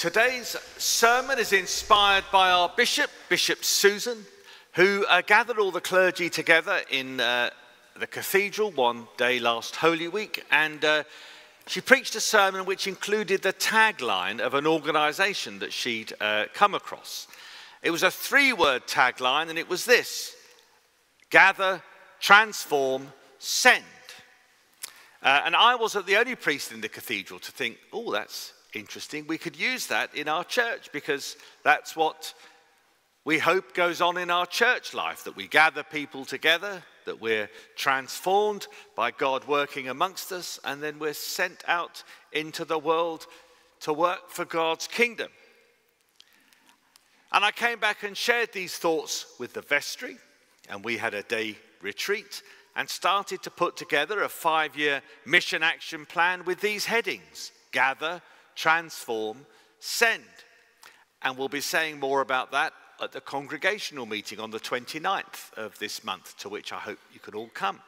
Today's sermon is inspired by our Bishop Susan, who gathered all the clergy together in the cathedral one day last Holy Week, and she preached a sermon which included the tagline of an organisation that she'd come across. It was a three-word tagline, and it was this: gather, transform, send. And I wasn't the only priest in the cathedral to think, oh, that's interesting. We could use that in our church, because that's what we hope goes on in our church life, that we gather people together, that we're transformed by God working amongst us, and then we're sent out into the world to work for God's kingdom. And I came back and shared these thoughts with the vestry, and we had a day retreat and started to put together a 5-year mission action plan with these headings: gather, transform, send. And we'll be saying more about that at the congregational meeting on the 29th of this month, to which I hope you can all come.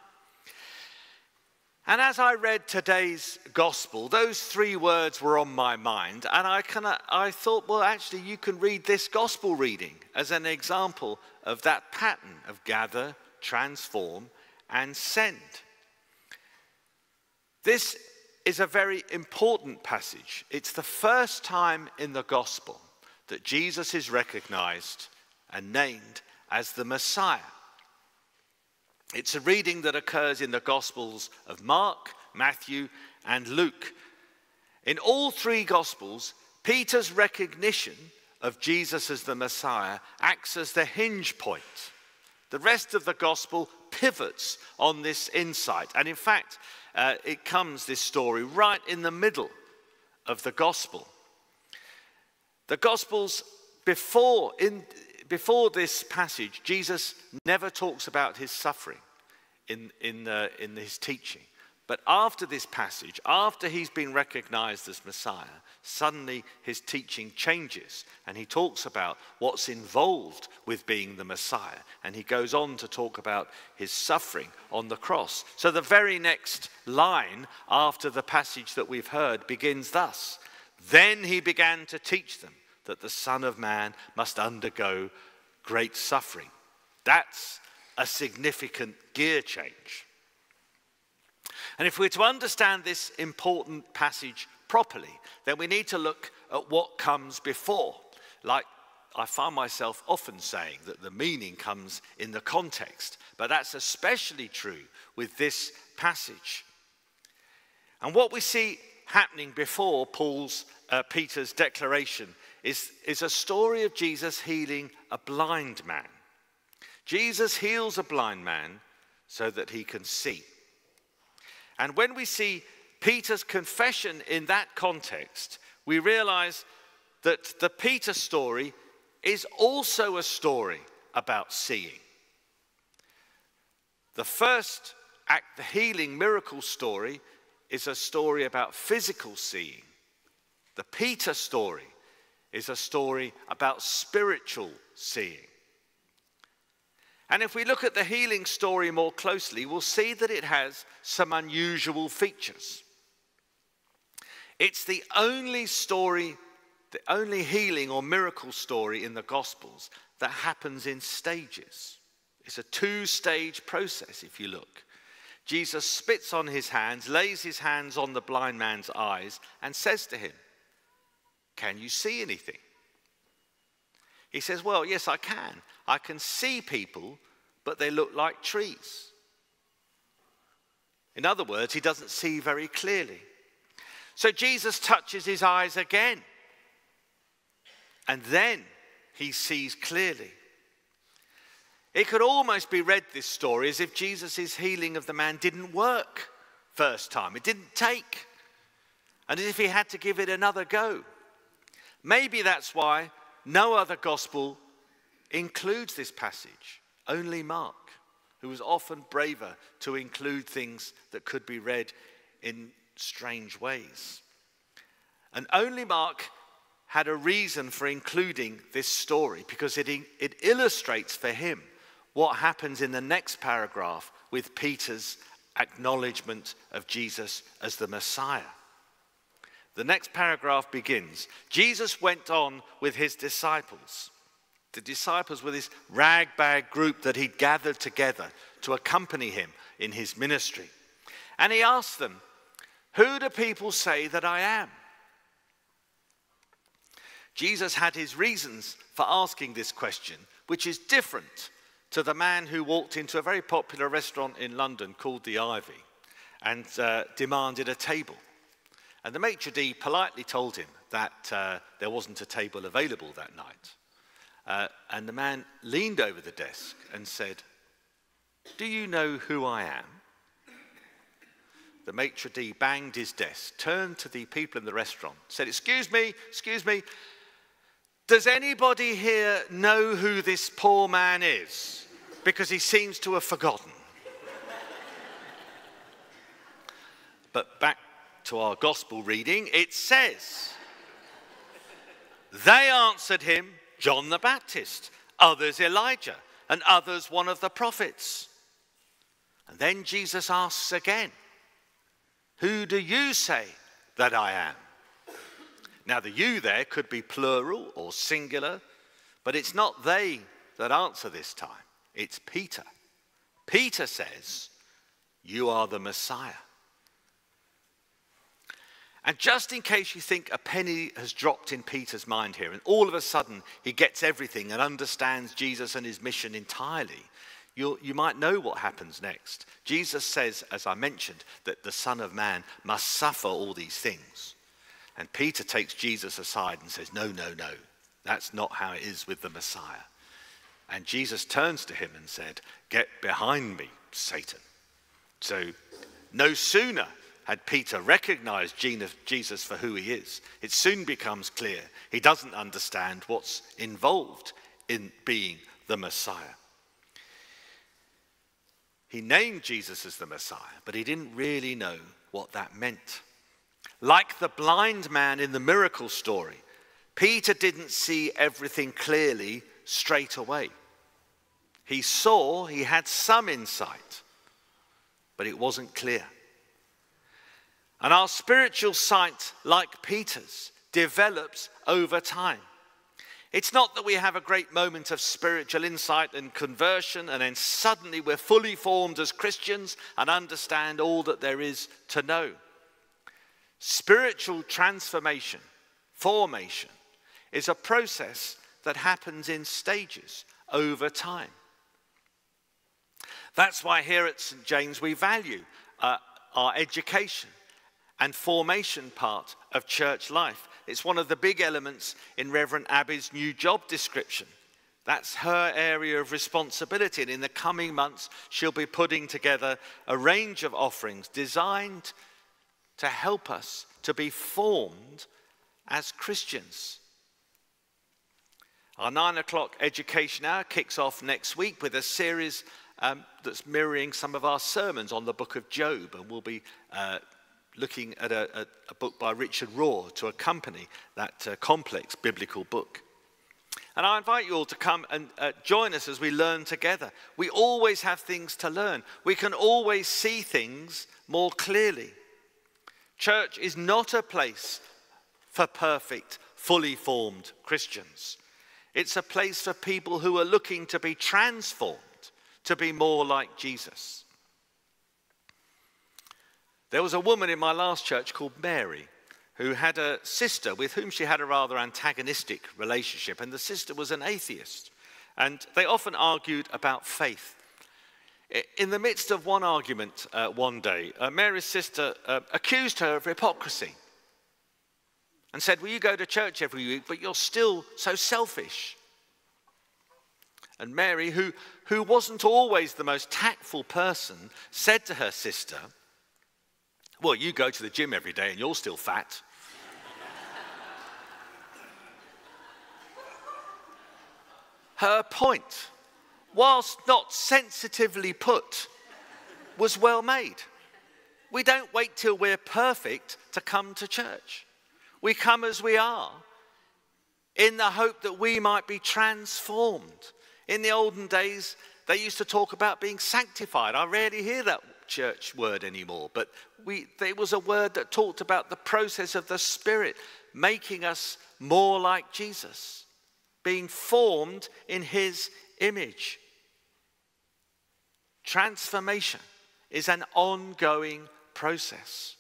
And as I read today's gospel, those three words were on my mind, and I thought, well, actually, you can read this gospel reading as an example of that pattern of gather, transform, and send. This is a very important passage. It's the first time in the gospel that Jesus is recognized and named as the Messiah. It's a reading that occurs in the Gospels of Mark, Matthew, and Luke. In all three Gospels, Peter's recognition of Jesus as the Messiah acts as the hinge point. The rest of the Gospel pivots on this insight. And in fact, this story, right in the middle of the Gospel. The Gospels, before this passage, Jesus never talks about his suffering in his teaching. But after this passage, after he's been recognized as Messiah, suddenly his teaching changes, and he talks about what's involved with being the Messiah, and he goes on to talk about his suffering on the cross. So the very next line after the passage that we've heard begins thus: "Then he began to teach them that the Son of Man must undergo great suffering." That's a significant gear change. And if we're to understand this important passage properly, then we need to look at what comes before. Like I find myself often saying that the meaning comes in the context, but that's especially true with this passage. And what we see happening before Peter's declaration is a story of Jesus healing a blind man. Jesus heals a blind man so that he can see. And when we see Peter's confession in that context, we realize that the Peter story is also a story about seeing. The first act, the healing miracle story, is a story about physical seeing. The Peter story is a story about spiritual seeing. And if we look at the healing story more closely, we'll see that it has some unusual features. It's the only story, the only healing or miracle story in the Gospels that happens in stages. It's a 2-stage process, if you look. Jesus spits on his hands, lays his hands on the blind man's eyes, and says to him, "Can you see anything?" He says, "Well, yes, I can. I can see people, but they look like trees." In other words, he doesn't see very clearly. So Jesus touches his eyes again, and then he sees clearly. It could almost be read, this story, as if Jesus' healing of the man didn't work first time. It didn't take, and as if he had to give it another go. Maybe that's why no other gospel includes this passage. Only Mark, who was often braver to include things that could be read in strange ways. And only Mark had a reason for including this story, because it illustrates for him what happens in the next paragraph with Peter's acknowledgement of Jesus as the Messiah. The next paragraph begins, Jesus went on with his disciples. The disciples were this ragbag group that he'd gathered together to accompany him in his ministry. And he asked them, "Who do people say that I am?" Jesus had his reasons for asking this question, which is different to the man who walked into a very popular restaurant in London called the Ivy and demanded a table. And the maitre d' politely told him that there wasn't a table available that night. And the man leaned over the desk and said, "Do you know who I am?" The maitre d' banged his desk, turned to the people in the restaurant, said, excuse me, does anybody here know who this poor man is? Because he seems to have forgotten. But back to our gospel reading, it says, they answered him, John the Baptist, others Elijah, and others one of the prophets. And then Jesus asks again, who do you say that I am? Now the you there could be plural or singular, but it's not they that answer this time. It's Peter. Peter says, you are the Messiah. And just in case you think a penny has dropped in Peter's mind here, and all of a sudden he gets everything and understands Jesus and his mission entirely, you might know what happens next. Jesus says, as I mentioned, that the Son of Man must suffer all these things. And Peter takes Jesus aside and says, no, that's not how it is with the Messiah. And Jesus turns to him and said, get behind me, Satan. So no sooner had Peter recognized Jesus for who he is, it soon becomes clear he doesn't understand what's involved in being the Messiah. He named Jesus as the Messiah, but he didn't really know what that meant. Like the blind man in the miracle story, Peter didn't see everything clearly straight away. He had some insight, but it wasn't clear. And our spiritual sight, like Peter's, develops over time. It's not that we have a great moment of spiritual insight and conversion and then suddenly we're fully formed as Christians and understand all that there is to know. Spiritual transformation, formation, is a process that happens in stages over time. That's why here at St. James we value our education and formation part of church life. It's one of the big elements in Reverend Abby's new job description. That's her area of responsibility, and in the coming months she'll be putting together a range of offerings designed to help us to be formed as Christians. Our 9 o'clock education hour kicks off next week with a series that's mirroring some of our sermons on the book of Job, and we'll be looking at a book by Richard Rohr to accompany that complex biblical book. And I invite you all to come and join us as we learn together. We always have things to learn. We can always see things more clearly. Church is not a place for perfect, fully formed Christians. It's a place for people who are looking to be transformed, to be more like Jesus. There was a woman in my last church called Mary who had a sister with whom she had a rather antagonistic relationship, and the sister was an atheist, and they often argued about faith. In the midst of one argument one day, Mary's sister accused her of hypocrisy and said, well, you go to church every week, but you're still so selfish. And Mary, who wasn't always the most tactful person, said to her sister, well, you go to the gym every day and you're still fat. Her point, whilst not sensitively put, was well made. We don't wait till we're perfect to come to church. We come as we are, in the hope that we might be transformed. In the olden days, they used to talk about being sanctified. I rarely hear that church word anymore, but it was a word that talked about the process of the Spirit making us more like Jesus, being formed in his image. Transformation is an ongoing process.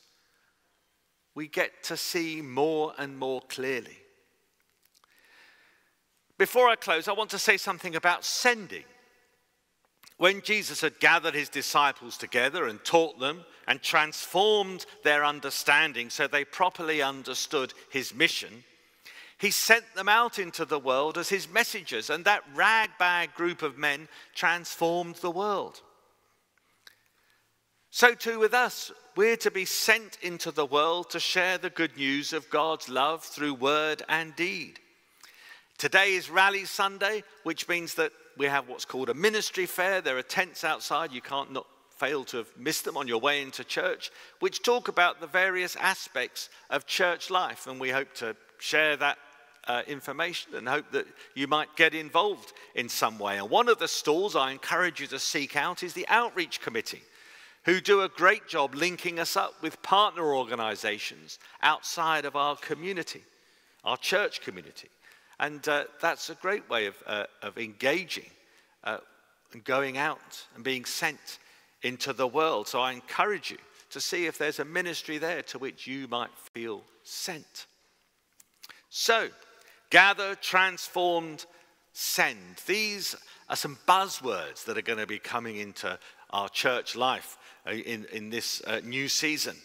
We get to see more and more clearly. Before I close, I want to say something about sending. When Jesus had gathered his disciples together and taught them and transformed their understanding so they properly understood his mission, he sent them out into the world as his messengers, and that ragbag group of men transformed the world. So too with us, we're to be sent into the world to share the good news of God's love through word and deed. Today is Rally Sunday, which means that we have what's called a ministry fair. There are tents outside. You can't not fail to have missed them on your way into church, which talk about the various aspects of church life. And we hope to share that information and hope that you might get involved in some way. And one of the stalls I encourage you to seek out is the Outreach Committee, who do a great job linking us up with partner organizations outside of our community, our church community. And that's a great way of engaging and going out and being sent into the world. So I encourage you to see if there's a ministry there to which you might feel sent. So, gather, transformed, send. These are some buzzwords that are going to be coming into our church life in this new season.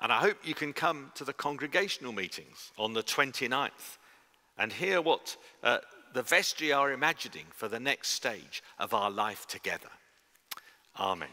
And I hope you can come to the congregational meetings on the 29th and hear what the vestry are imagining for the next stage of our life together. Amen.